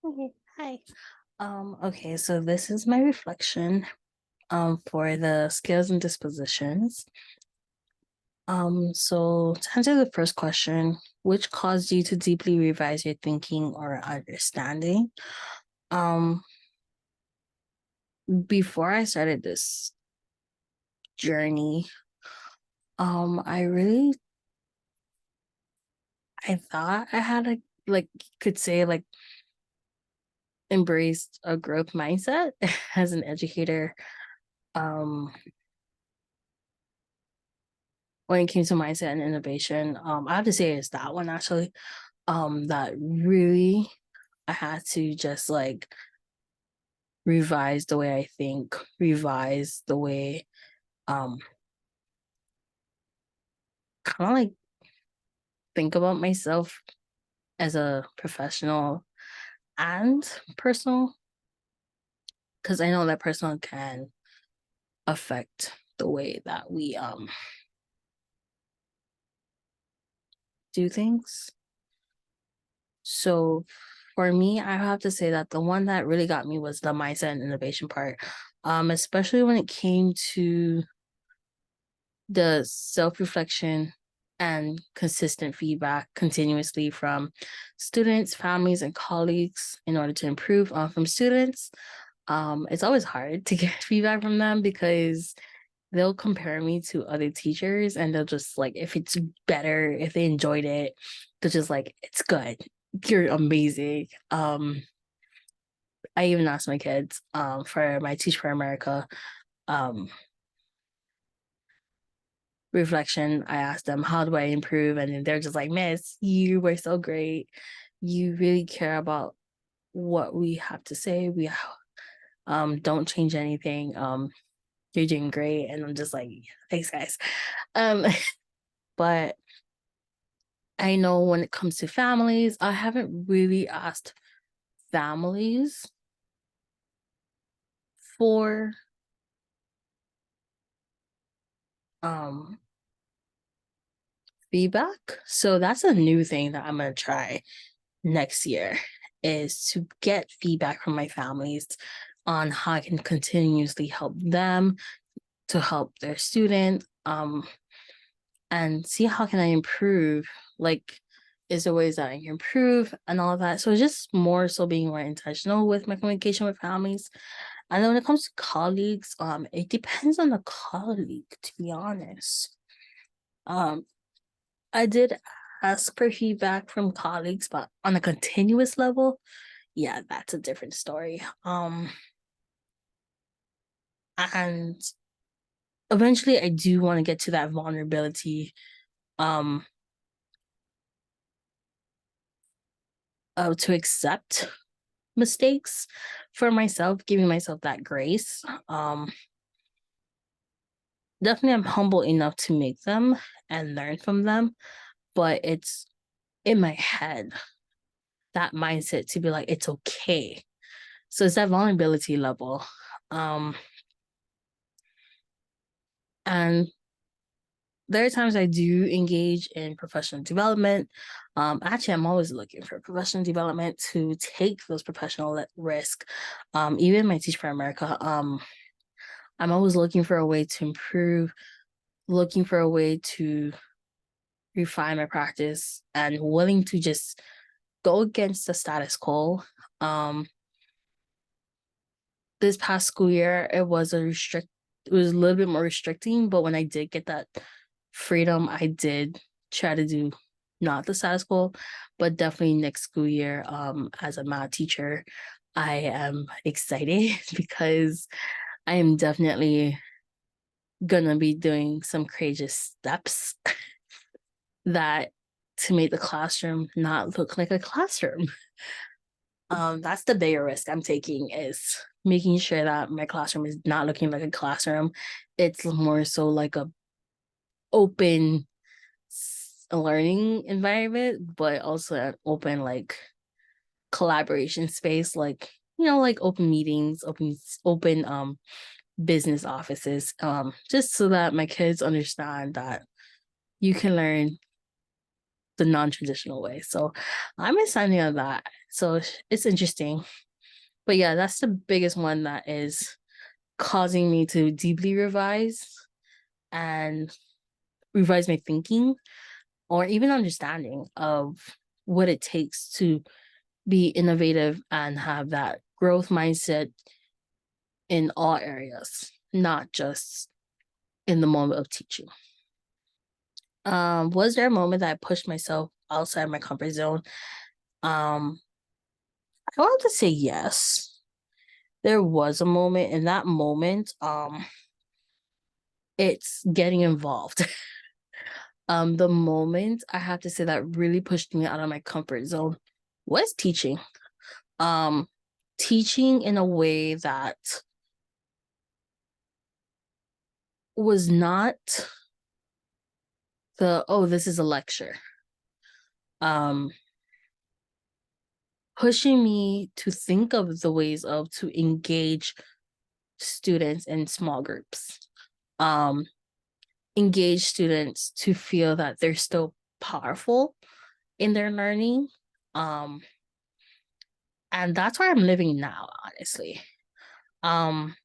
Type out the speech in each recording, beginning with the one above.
Okay, hi. Okay, so this is my reflection for the skills and dispositions. So to answer the first question, which caused you to deeply revise your thinking or understanding? Um, before I started this journey, I really I thought I had a like could say like embraced a growth mindset as an educator. Um, when it came to mindset and innovation. I have to say it's that one actually. That really I had to just like revise the way I think, revise the way um kind of like think about myself as a professional and personal, because I know that personal can affect the way that we do things. So for me, I have to say that the one that really got me was the mindset and innovation part. Especially when it came to the self-reflection and consistent feedback continuously from students, families, and colleagues in order to improve. From students, it's always hard to get feedback from them because they'll compare me to other teachers and they'll just like, if it's better, if they enjoyed it, they're just like, it's good, you're amazing. I even asked my kids for my Teach for America um reflection. I asked them, how do I improve? And then they're just like, Miss, you were so great. You really care about what we have to say. We don't change anything. You're doing great. And I'm just like, thanks guys. Um but I know when it comes to families, I haven't really asked families for um feedback. So that's a new thing that I'm gonna try next year, is to get feedback from my families on how I can continuously help them to help their student, and see how can I improve. Like, is there ways that I can improve and all of that? So just more so being more intentional with my communication with families. And then when it comes to colleagues, it depends on the colleague, to be honest. Um, I did ask for feedback from colleagues, but on a continuous level, yeah, that's a different story. And eventually I do want to get to that vulnerability, um, to accept mistakes for myself, giving myself that grace. Definitely I'm humble enough to make them and learn from them, but it's in my head, that mindset to be like, it's okay. So it's that vulnerability level. Um, and there are times I do engage in professional development. Actually, I'm always looking for professional development to take those professional risk. Even my Teach for America, I'm always looking for a way to improve, looking for a way to refine my practice, and willing to just go against the status quo. Um, this past school year, it was a little bit more restricting, but when I did get that freedom, I did try to do not the status quo, but definitely next school year, as a math teacher, I am excited because I am definitely gonna be doing some courageous steps that to make the classroom not look like a classroom. That's the bigger risk I'm taking, is making sure that my classroom is not looking like a classroom. It's more so like a open learning environment, but also an open like collaboration space, like like open meetings, open business offices, just so that my kids understand that you can learn the non-traditional way. So I'm excited on that. So it's interesting. But yeah, that's the biggest one that is causing me to deeply revise and revise my thinking or even understanding of what it takes to be innovative and have that growth mindset in all areas, not just in the moment of teaching. Was there a moment that I pushed myself outside my comfort zone? Um, I want to say yes. There was a moment. In that moment, it's getting involved. The moment I have to say that really pushed me out of my comfort zone was teaching. Um, Teaching in a way that was not the, oh, this is a lecture. Um, Pushing me to think of the ways of to engage students in small groups. Um, Engage students to feel that they're still powerful in their learning. And that's where I'm living now, honestly. Um,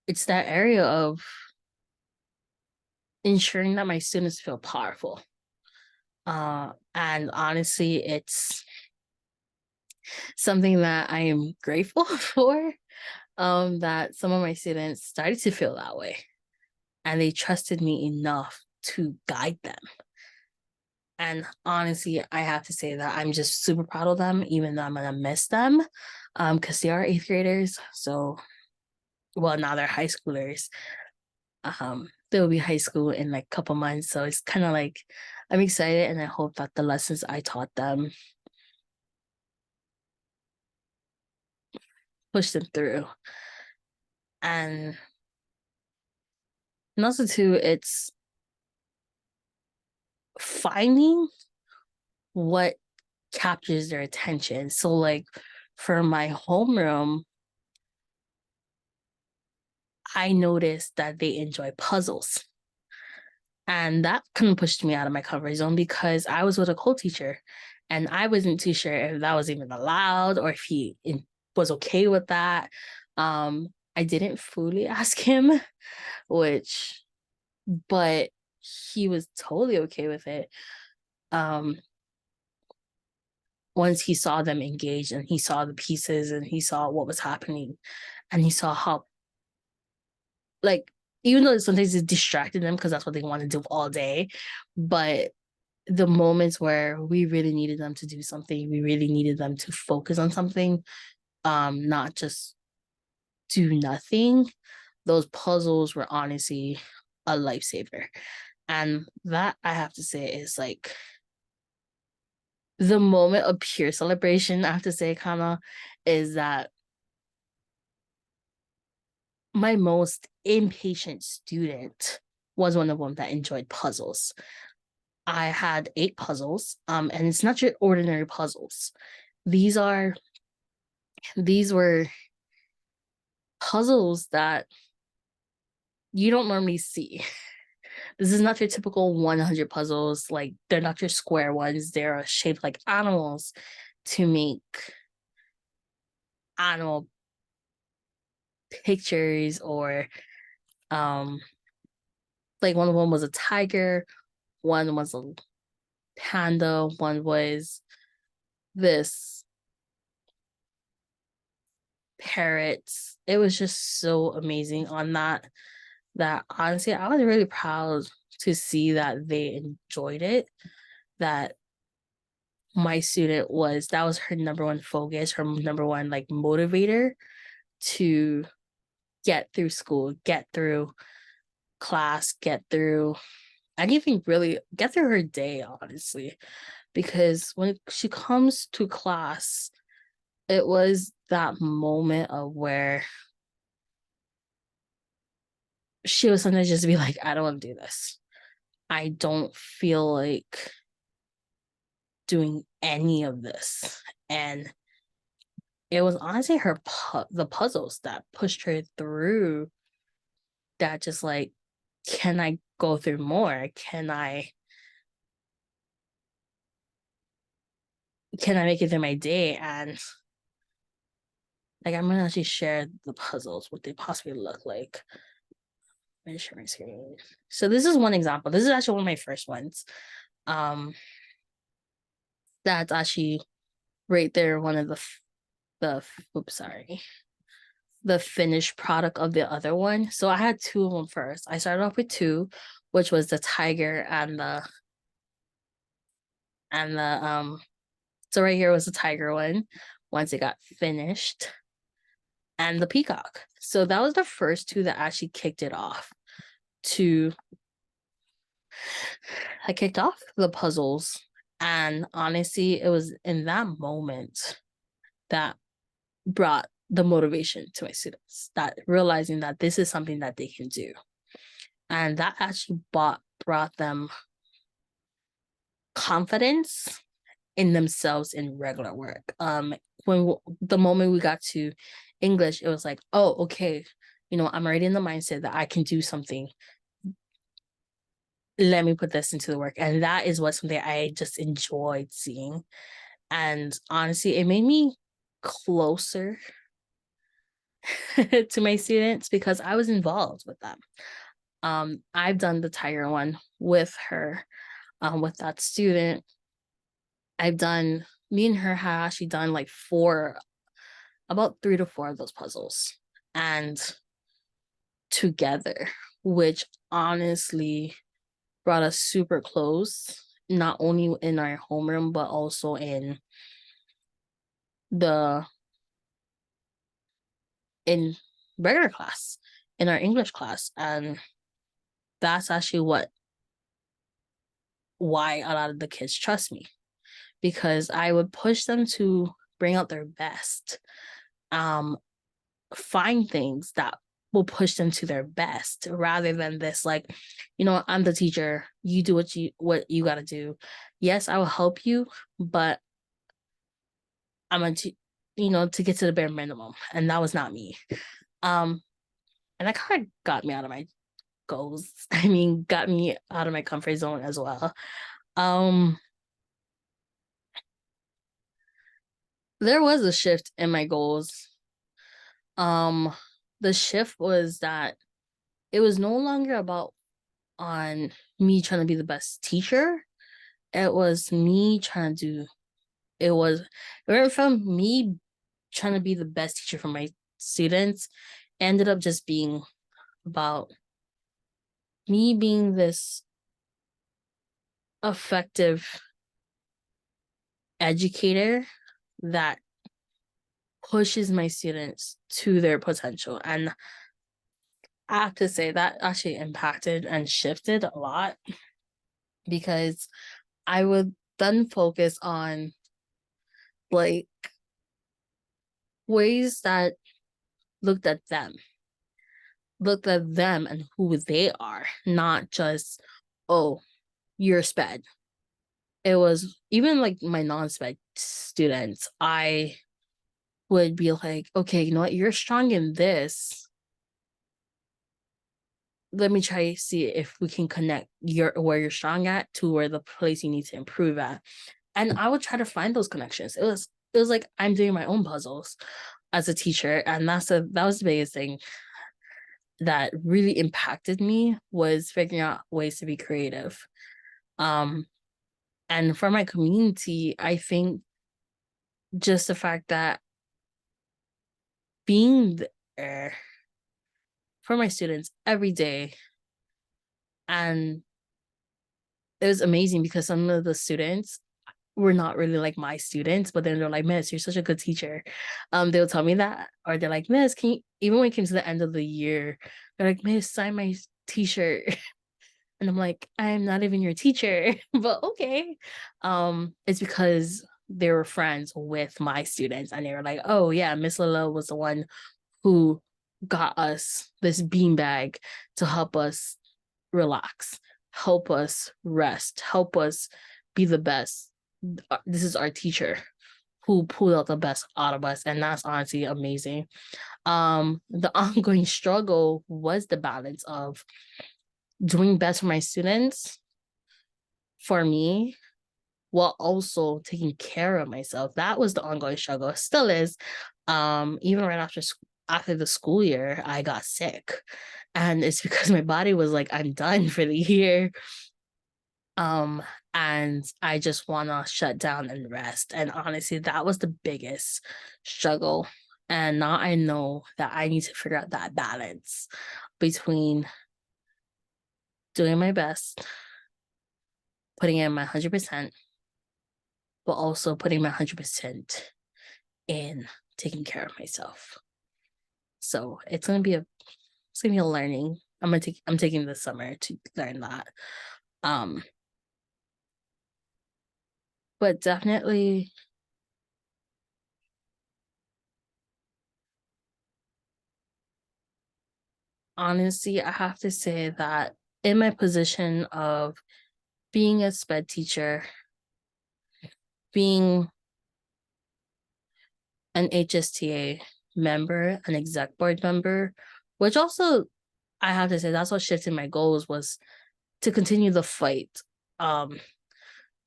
it's that area of ensuring that my students feel powerful. And honestly, it's something that I am grateful for. That some of my students started to feel that way, and they trusted me enough to guide them. And honestly, I have to say that I'm just super proud of them, even though I'm gonna miss them, because they are eighth graders. So, well, now they're high schoolers. They'll be high school in like a couple months, so it's kind of like I'm excited, and I hope that the lessons I taught them push them through. And also too, it's finding what captures their attention. So like for my homeroom, I noticed that they enjoy puzzles. And that kind of pushed me out of my comfort zone because I was with a co-teacher and I wasn't too sure if that was even allowed or if he was okay with that. I didn't fully ask him, which, but he was totally okay with it. Once he saw them engaged and he saw the pieces and he saw what was happening and he saw how, like, even though sometimes it distracted them because that's what they want to do all day, but the moments where we really needed them to do something, we really needed them to focus on something, not just do nothing, those puzzles were honestly a lifesaver. And that I have to say is like the moment of pure celebration, I have to say, Kana, is that my most impatient student was one of them that enjoyed puzzles. I had 8 puzzles, and it's not your ordinary puzzles. These are these were puzzles that you don't normally see. This is not your typical 100 puzzles. Like they're not your square ones. They're shaped like animals to make animal pictures or like one of them was a tiger, one was a panda, one was this parrot. It was just so amazing on that honestly I was really proud to see that they enjoyed it, that my student was that was her number one focus, her number one like motivator to get through school, get through class, get through anything really, get through her day, honestly. Because when she comes to class, it was that moment of where she was sometimes just be like, I don't want to do this. I don't feel like doing any of this. And it was honestly the puzzles that pushed her through, that just like, can I go through more? Can I can I make it through my day? And like, I'm gonna actually share the puzzles, what they possibly look like. I'm gonna share my screen. So this is one example. This is actually one of my first ones. Um, that's actually right there. One of the oops, sorry, the finished product of the other one. So I had two of them first. I started off with two, which was the tiger and the. So right here was the tiger one. Once it got finished, and the peacock. So that was the first two that actually kicked it off. To I kicked off the puzzles, and honestly, it was in that moment that brought the motivation to my students, that realizing that this is something that they can do, and that actually brought them confidence in themselves in regular work. When the moment we got to English, it was like, oh, okay, I'm already in the mindset that I can do something. Let me put this into the work. And that is what something I just enjoyed seeing. And honestly, it made me closer to my students because I was involved with them. I've done the tiger one with her, with that student. Me and her have actually done like about 3 to 4 of those puzzles and together, which honestly brought us super close, not only in our homeroom, but also the in regular class, in our English class. And that's actually why a lot of the kids trust me, because I would push them to bring out their best, find things that will push them to their best, rather than this like, I'm the teacher, you do what you got to do. Yes, I will help you, but I'm going to get to the bare minimum, and that was not me. And that kind of got me out of my goals. I mean, got me out of my comfort zone as well. um there was a shift in my goals. um the shift was that it was no longer about on me trying to be the best teacher. It was me trying to do it went from me trying to be the best teacher for my students, ended up just being about me being this effective educator that pushes my students to their potential. And I have to say that actually impacted and shifted a lot, because I would then focus on like ways that looked at them, and who they are, not just, oh, you're sped. It was even like my non-sped students. I would be like, okay, you know what, you're strong in this. Let me try to see if we can connect where you're strong at to where the place you need to improve at. And I would try to find those connections. It was like I'm doing my own puzzles as a teacher. And that was the biggest thing that really impacted me, was figuring out ways to be creative. Um, and for my community, I think just the fact that being there for my students every day, and it was amazing because some of the students were not really like my students, but then they're like, Miss, you're such a good teacher. They'll tell me that, or they're like, Miss, can you, even when it came to the end of the year, they're like, Miss, sign my t-shirt. And I'm like, I'm not even your teacher, but okay. It's because they were friends with my students, and they were like, oh yeah, Miss Lila was the one who got us this beanbag to help us relax, help us rest, help us be the best. This is our teacher who pulled out the best out of us, and that's honestly amazing. The ongoing struggle was the balance of doing best for my students, for me, while also taking care of myself. That was the ongoing struggle. It still is. Even right after the school year, I got sick. And it's because my body was like, I'm done for the year. Um, and I just wanna shut down and rest. And honestly, that was the biggest struggle. And now I know that I need to figure out that balance between doing my best, putting in my 100%, but also putting my 100% in taking care of myself. So it's gonna be a learning. I'm taking this summer to learn that. Um, but definitely, honestly, I have to say that in my position of being a sped teacher, being an HSTA member, an exec board member, which also I have to say that's what shifted my goals was to continue the fight, um,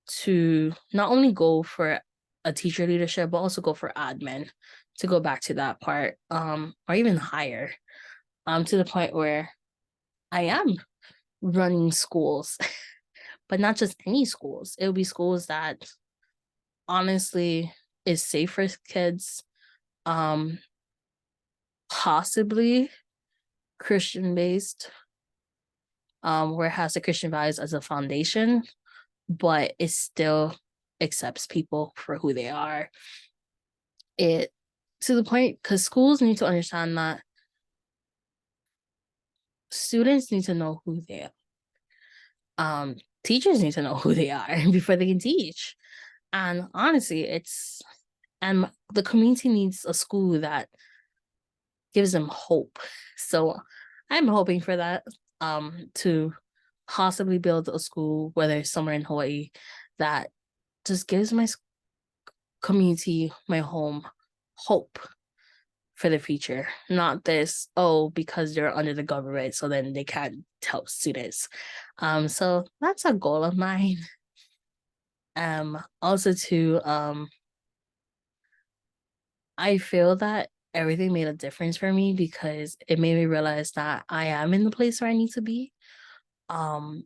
to not only go for a teacher leadership, but also go for admin, to go back to that part, or even higher, to the point where I am running schools, but not just any schools. It'll be schools that honestly is safe for kids, um, possibly Christian based, where it has the Christian values as a foundation, but it still accepts people for who they are. It to the point because schools need to understand that students need to know who they are. Teachers need to know who they are before they can teach. And honestly, and the community needs a school that gives them hope. So I'm hoping for that, to possibly build a school, whether it's somewhere in Hawaii, that just gives my community, my home, hope for the future. Not this, oh, because they're under the government, so then they can't help students. So that's a goal of mine. Also to I feel that everything made a difference for me because it made me realize that I am in the place where I need to be. Um,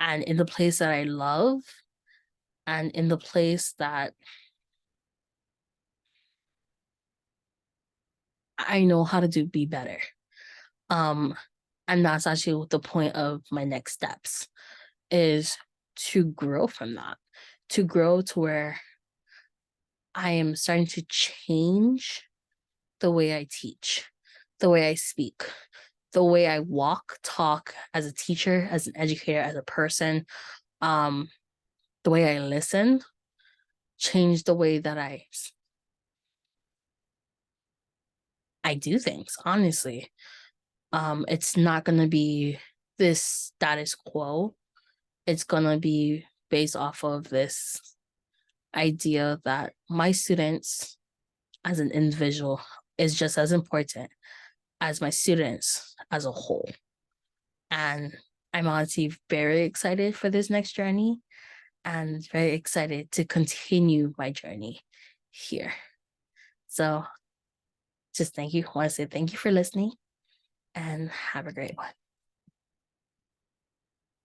and in the place that I love, and in the place that I know how to be better. Um, and that's actually the point of my next steps is to grow from that, to grow to where I am starting to change the way I teach, the way I speak, the way I walk, talk as a teacher, as an educator, as a person, um, the way I listen, change the way that I do things, honestly. It's not gonna be this status quo. It's gonna be based off of this idea that my students as an individual is just as important as my students as a whole. And I'm honestly very excited for this next journey and very excited to continue my journey here. So just thank you. I want to say thank you for listening and have a great one.